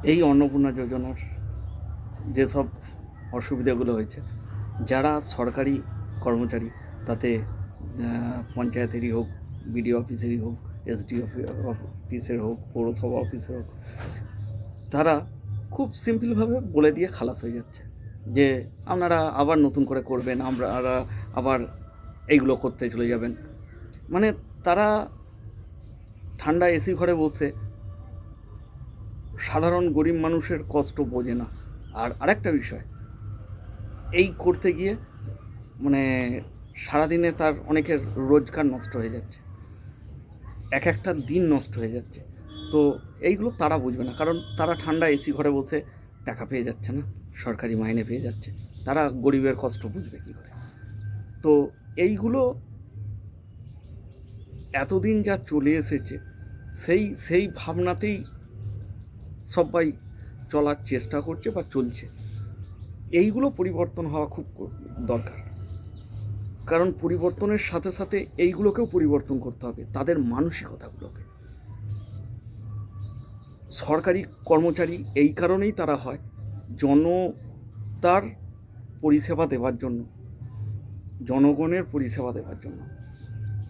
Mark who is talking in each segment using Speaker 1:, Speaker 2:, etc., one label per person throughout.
Speaker 1: এই অন্নপূর্ণা যোজনার যেসব অসুবিধাগুলো হয়েছে, যারা সরকারি কর্মচারী, তাতে পঞ্চায়েতেরই হোক, বিডিও অফিসেরই হোক, এসডি অফিসের হোক, পৌরসভা অফিসের হোক, তারা খুব সিম্পলভাবে বলে দিয়ে খালাস হয়ে যাচ্ছে যে আপনারা আবার নতুন করে করবেন, আমরা আবার এইগুলো করতে চলে যাবেন। মানে তারা ঠান্ডা এসি ঘরে বসে সাধারণ গরিব মানুষের কষ্ট বোঝে না। আর আরেকটা বিষয়, এই করতে গিয়ে মানে সারাদিনে তার অনেকের রোজগার নষ্ট হয়ে যাচ্ছে, এক একটা দিন নষ্ট হয়ে যাচ্ছে। তো এইগুলো তারা বুঝবে না, কারণ তারা ঠান্ডা এসি ঘরে বসে টাকা পেয়ে যাচ্ছে না, সরকারি মাইনে পেয়ে যাচ্ছে। তারা গরিবের কষ্ট বুঝবে কী করে? তো এইগুলো এতদিন যা চলে এসেছে, সেই ভাবনাতেই সবাই চলার চেষ্টা করছে বা চলছে। এইগুলো পরিবর্তন হওয়া খুব দরকার, কারণ পরিবর্তনের সাথে সাথে এইগুলোকেও পরিবর্তন করতে হবে, তাদের মানসিকতাগুলোকে। সরকারি কর্মচারী এই কারণেই তারা হয়, জনতার পরিষেবা দেওয়ার জন্য, জনগণের পরিষেবা দেওয়ার জন্য।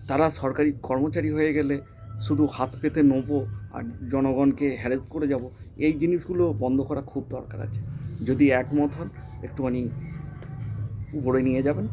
Speaker 1: তারা সরকারি কর্মচারী হয়ে গেলে শুধু হাত পেতে নেবো আর জনগণকে হ্যারেস করে যাব, এই জিনিসগুলো বন্ধ করা খুব দরকার আছে। যদি একমত হন, একটুখানি উপরে নিয়ে যাবেন।